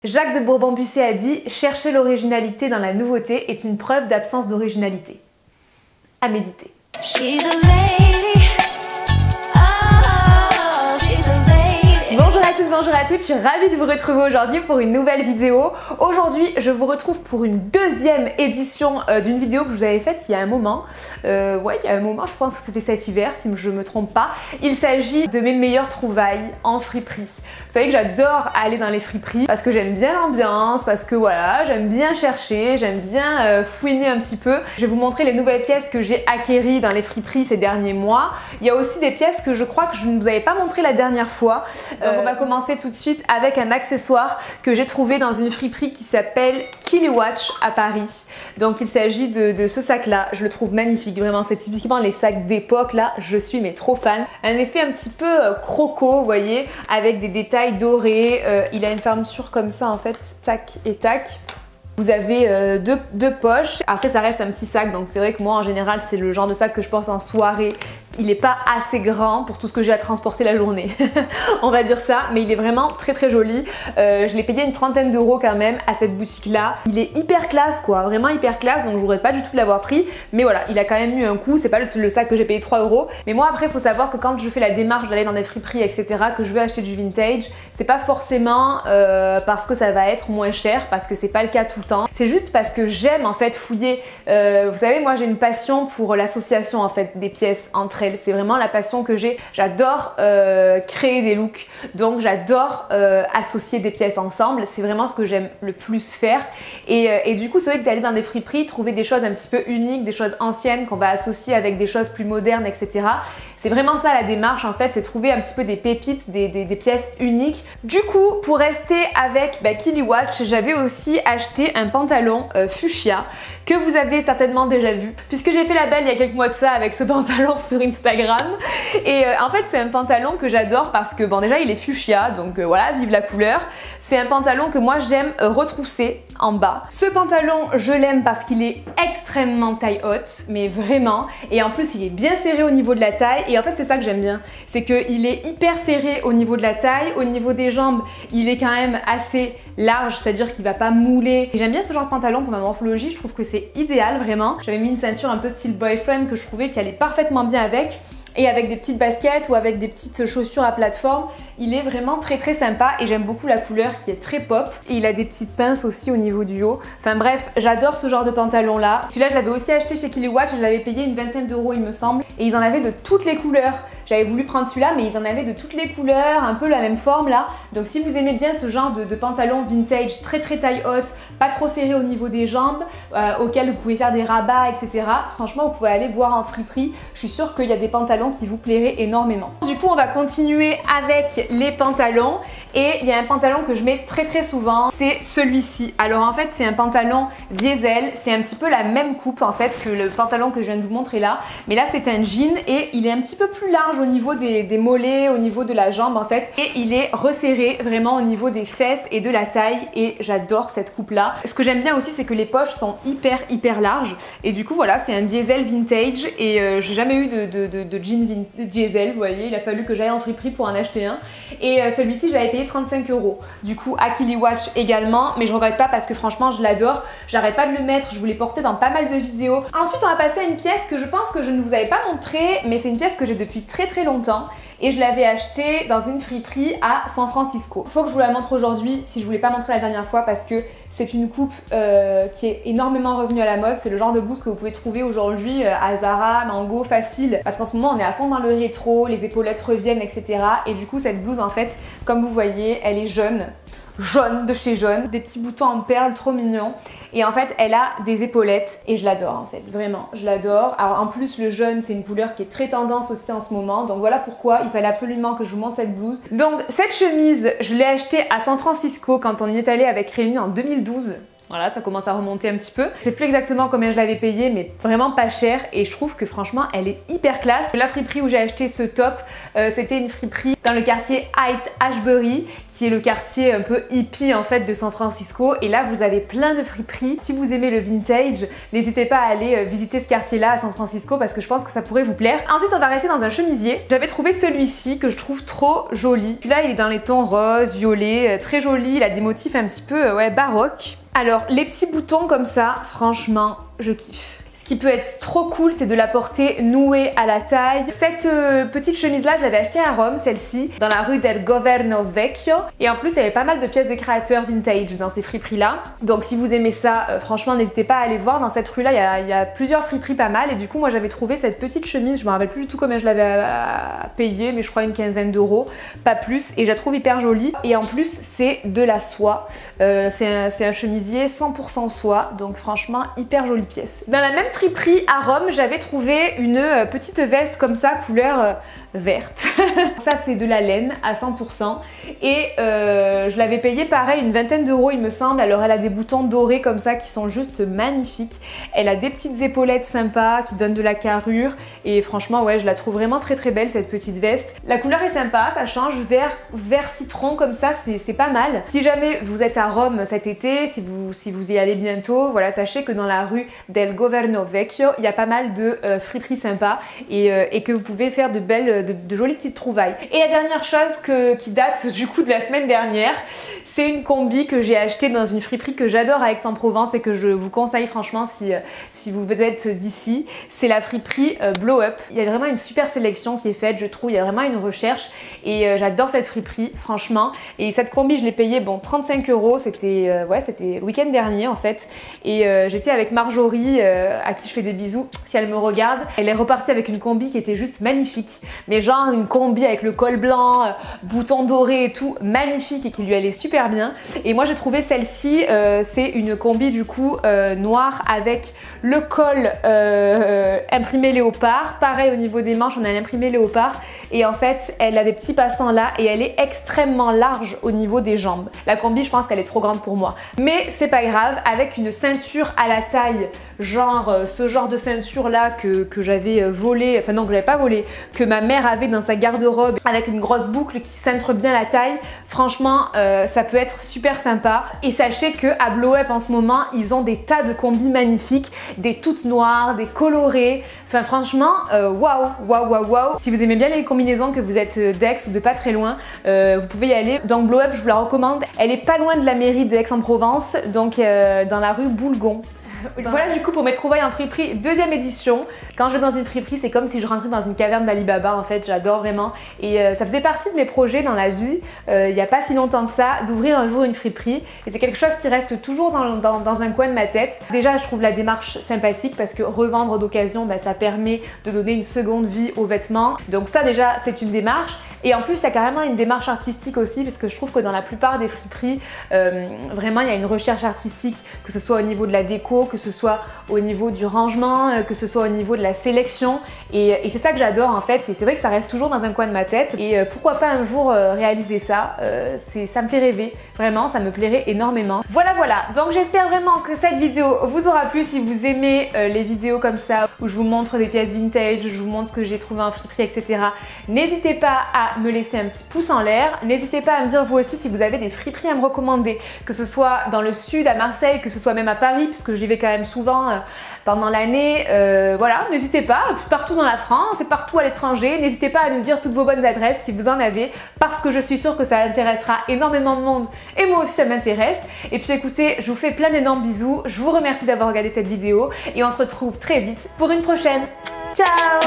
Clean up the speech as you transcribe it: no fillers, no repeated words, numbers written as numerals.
Jacques de Bourbon-Bussé a dit « Chercher l'originalité dans la nouveauté est une preuve d'absence d'originalité ». À méditer. Bonjour à toutes, je suis ravie de vous retrouver aujourd'hui pour une nouvelle vidéo. Aujourd'hui, je vous retrouve pour une deuxième édition d'une vidéo que je vous avais faite il y a un moment. Il y a un moment, je pense que c'était cet hiver, si je ne me trompe pas. Il s'agit de mes meilleures trouvailles en friperie. Vous savez que j'adore aller dans les friperies parce que j'aime bien l'ambiance, parce que voilà, j'aime bien chercher, j'aime bien fouiner un petit peu. Je vais vous montrer les nouvelles pièces que j'ai acquéries dans les friperies ces derniers mois. Il y a aussi des pièces que je crois que je ne vous avais pas montré la dernière fois. Donc on va commencer tout de suite avec un accessoire que j'ai trouvé dans une friperie qui s'appelle Kiliwatch à Paris. Donc il s'agit de ce sac là, je le trouve magnifique, vraiment c'est typiquement les sacs d'époque là, je suis mais trop fan. Un effet un petit peu croco, vous voyez, avec des détails dorés, il a une fermeture comme ça en fait, tac et tac. Vous avez deux poches, après ça reste un petit sac, donc c'est vrai que moi en général c'est le genre de sac que je porte en soirée. Il n'est pas assez grand pour tout ce que j'ai à transporter la journée, on va dire ça, mais il est vraiment très joli. Je l'ai payé une trentaine d'euros quand même à cette boutique là. Il est hyper classe quoi, vraiment hyper classe, donc je n'aurais pas du tout de l'avoir pris. Mais voilà, il a quand même eu un coût, c'est pas le sac que j'ai payé 3 euros. Mais moi après il faut savoir que quand je fais la démarche d'aller dans des friperies etc, que je veux acheter du vintage, c'est pas forcément parce que ça va être moins cher, parce que c'est pas le cas tout le temps. C'est juste parce que j'aime en fait fouiller. Vous savez, moi j'ai une passion pour l'association en fait des pièces entre elles. C'est vraiment la passion que j'ai. J'adore créer des looks, donc j'adore associer des pièces ensemble. C'est vraiment ce que j'aime le plus faire. Et du coup, c'est vrai que d'aller dans des friperies, trouver des choses un petit peu uniques, des choses anciennes qu'on va associer avec des choses plus modernes, etc. C'est vraiment ça la démarche en fait, c'est trouver un petit peu des pépites, des pièces uniques. Du coup, pour rester avec Kiliwatch, j'avais aussi acheté un pantalon fuchsia que vous avez certainement déjà vu, puisque j'ai fait la belle il y a quelques mois de ça avec ce pantalon sur Instagram. Et en fait, c'est un pantalon que j'adore parce que bon, déjà il est fuchsia, donc voilà, vive la couleur. C'est un pantalon que moi j'aime retrousser en bas. Ce pantalon, je l'aime parce qu'il est extrêmement taille haute, mais vraiment. Et en plus, il est bien serré au niveau de la taille. Et en fait, c'est ça que j'aime bien. C'est qu'il est hyper serré au niveau de la taille. Au niveau des jambes, il est quand même assez large, c'est-à-dire qu'il va pas mouler. J'aime bien ce genre de pantalon pour ma morphologie. Je trouve que c'est idéal, vraiment. J'avais mis une ceinture un peu style boyfriend que je trouvais qui allait parfaitement bien avec. Et avec des petites baskets ou avec des petites chaussures à plateforme, il est vraiment très sympa et j'aime beaucoup la couleur qui est très pop. Et il a des petites pinces aussi au niveau du haut. Enfin bref, j'adore ce genre de pantalon là. Celui-là, je l'avais aussi acheté chez Kiliwatch, je l'avais payé une vingtaine d'euros il me semble. Et ils en avaient de toutes les couleurs. J'avais voulu prendre celui-là, mais ils en avaient de toutes les couleurs, un peu la même forme là. Donc si vous aimez bien ce genre de pantalon vintage, très taille haute, pas trop serré au niveau des jambes, auquel vous pouvez faire des rabats, etc. Franchement, vous pouvez aller voir en friperie. Je suis sûre qu'il y a des pantalons qui vous plairaient énormément. Du coup, on va continuer avec les pantalons. Et il y a un pantalon que je mets très souvent, c'est celui-ci. Alors en fait, c'est un pantalon diesel. C'est un petit peu la même coupe en fait que le pantalon que je viens de vous montrer là. Mais là, c'est un jean et il est un petit peu plus large au niveau des mollets, au niveau de la jambe en fait, et il est resserré vraiment au niveau des fesses et de la taille et j'adore cette coupe là. Ce que j'aime bien aussi, c'est que les poches sont hyper larges et du coup voilà, c'est un diesel vintage et j'ai jamais eu de jean diesel, vous voyez, il a fallu que j'aille en friperie pour en acheter un et celui-ci j'avais payé 35 euros. Du coup à Kiliwatch également, mais je regrette pas parce que franchement je l'adore, j'arrête pas de le mettre, je vous l'ai porté dans pas mal de vidéos. Ensuite on va passer à une pièce que je pense que je ne vous avais pas montrée, mais c'est une pièce que j'ai depuis très longtemps et je l'avais acheté dans une friperie à San Francisco. Faut que je vous la montre aujourd'hui si je vous l'ai pas montré la dernière fois parce que c'est une coupe qui est énormément revenue à la mode. C'est le genre de blouse que vous pouvez trouver aujourd'hui à Zara, Mango, facile parce qu'en ce moment on est à fond dans le rétro, les épaulettes reviennent etc. Et du coup cette blouse en fait, comme vous voyez, elle est jaune de chez Jaune, des petits boutons en perles trop mignons et en fait elle a des épaulettes et je l'adore en fait, vraiment je l'adore. Alors en plus le jaune c'est une couleur qui est très tendance aussi en ce moment, donc voilà pourquoi il fallait absolument que je vous montre cette blouse. Donc cette chemise je l'ai achetée à San Francisco quand on y est allé avec Rémi en 2012. Voilà, ça commence à remonter un petit peu. C'est plus exactement combien je l'avais payé, mais vraiment pas cher. Et je trouve que franchement, elle est hyper classe. La friperie où j'ai acheté ce top, c'était une friperie dans le quartier Haight-Ashbury, qui est le quartier un peu hippie en fait de San Francisco. Et là, vous avez plein de friperies. Si vous aimez le vintage, n'hésitez pas à aller visiter ce quartier-là à San Francisco parce que je pense que ça pourrait vous plaire. Ensuite, on va rester dans un chemisier. J'avais trouvé celui-ci que je trouve trop joli. Celui-là, il est dans les tons rose, violet, très joli. Il a des motifs un petit peu baroques. Alors, les petits boutons comme ça, franchement, je kiffe. Ce qui peut être trop cool, c'est de la porter nouée à la taille. Cette petite chemise-là, je l'avais achetée à Rome, celle-ci, dans la rue del Governo Vecchio. Et en plus, il y avait pas mal de pièces de créateurs vintage dans ces friperies-là. Donc si vous aimez ça, franchement, n'hésitez pas à aller voir. Dans cette rue-là, il y a plusieurs friperies pas mal. Et du coup, moi, j'avais trouvé cette petite chemise. Je me rappelle plus du tout combien je l'avais payée, mais je crois une quinzaine d'euros, pas plus. Et je la trouve hyper jolie. Et en plus, c'est de la soie. C'est un chemisier 100% soie. Donc franchement, hyper jolie pièce. Dans la même friperie à Rome, j'avais trouvé une petite veste comme ça, couleur verte. Ça, c'est de la laine à 100%. Et je l'avais payé pareil une vingtaine d'euros, il me semble. Alors, elle a des boutons dorés comme ça qui sont juste magnifiques. Elle a des petites épaulettes sympas qui donnent de la carrure. Et franchement, ouais, je la trouve vraiment très très belle cette petite veste. La couleur est sympa, ça change vert citron comme ça, c'est pas mal. Si jamais vous êtes à Rome cet été, si vous y allez bientôt, voilà, sachez que dans la rue del Governo Vecchio, il y a pas mal de friperies sympas et que vous pouvez faire de jolies petites trouvailles. Et la dernière chose qui date du coup de la semaine dernière, c'est une combi que j'ai achetée dans une friperie que j'adore à Aix-en-Provence et que je vous conseille franchement si vous êtes d'ici. C'est la friperie Blow Up. Il y a vraiment une super sélection qui est faite, je trouve. Il y a vraiment une recherche et j'adore cette friperie, franchement. Et cette combi, je l'ai payée, bon, 35 euros. C'était le week-end dernier en fait. Et j'étais avec Marjorie, à qui je fais des bisous si elle me regarde. Elle est repartie avec une combi qui était juste magnifique. Mais genre une combi avec le col blanc, boutons dorés et tout, magnifique et qui lui allait super bien. Et moi j'ai trouvé celle-ci, c'est une combi du coup noire avec le col imprimé léopard. Pareil au niveau des manches, on a un imprimé léopard. Et en fait, elle a des petits passants là et elle est extrêmement large au niveau des jambes. La combi, je pense qu'elle est trop grande pour moi. Mais c'est pas grave, avec une ceinture à la taille, genre ce genre de ceinture là que j'avais volé, enfin non que j'avais pas volé, que ma mère avait dans sa garde-robe avec une grosse boucle qui cintre bien la taille. Franchement, ça peut être super sympa. Et sachez que à Blow Up en ce moment, ils ont des tas de combis magnifiques, des toutes noires, des colorées. Enfin franchement, waouh. Si vous aimez bien les combinaisons, que vous êtes d'Aix ou de pas très loin, vous pouvez y aller. Donc Blow Up, je vous la recommande. Elle est pas loin de la mairie d'Aix-en-Provence, donc dans la rue Boulgon. Voilà du coup pour mes trouvailles en friperie deuxième édition. Quand je vais dans une friperie, c'est comme si je rentrais dans une caverne d'Ali Baba en fait, j'adore vraiment. Et ça faisait partie de mes projets dans la vie, il n'y a pas si longtemps que ça, d'ouvrir un jour une friperie. Et c'est quelque chose qui reste toujours dans un coin de ma tête. Déjà je trouve la démarche sympathique parce que revendre d'occasion, ça permet de donner une seconde vie aux vêtements. Donc ça déjà c'est une démarche. Et en plus, il y a carrément une démarche artistique aussi, parce que je trouve que dans la plupart des friperies, vraiment, il y a une recherche artistique, que ce soit au niveau de la déco, que ce soit au niveau du rangement, que ce soit au niveau de la sélection. Et c'est ça que j'adore en fait. Et c'est vrai que ça reste toujours dans un coin de ma tête. Et pourquoi pas un jour réaliser ça, ça me fait rêver. Vraiment, ça me plairait énormément. Voilà. Donc j'espère vraiment que cette vidéo vous aura plu. Si vous aimez les vidéos comme ça, où je vous montre des pièces vintage, je vous montre ce que j'ai trouvé en friperie, etc. N'hésitez pas à me laisser un petit pouce en l'air. N'hésitez pas à me dire vous aussi si vous avez des friperies à me recommander, que ce soit dans le sud, à Marseille, que ce soit même à Paris, puisque j'y vais quand même souvent pendant l'année. Voilà, n'hésitez pas, partout dans la France et partout à l'étranger. N'hésitez pas à nous dire toutes vos bonnes adresses si vous en avez, parce que je suis sûre que ça intéressera énormément de monde et moi aussi ça m'intéresse. Et puis écoutez, je vous fais plein d'énormes bisous. Je vous remercie d'avoir regardé cette vidéo et on se retrouve très vite pour une prochaine. Ciao!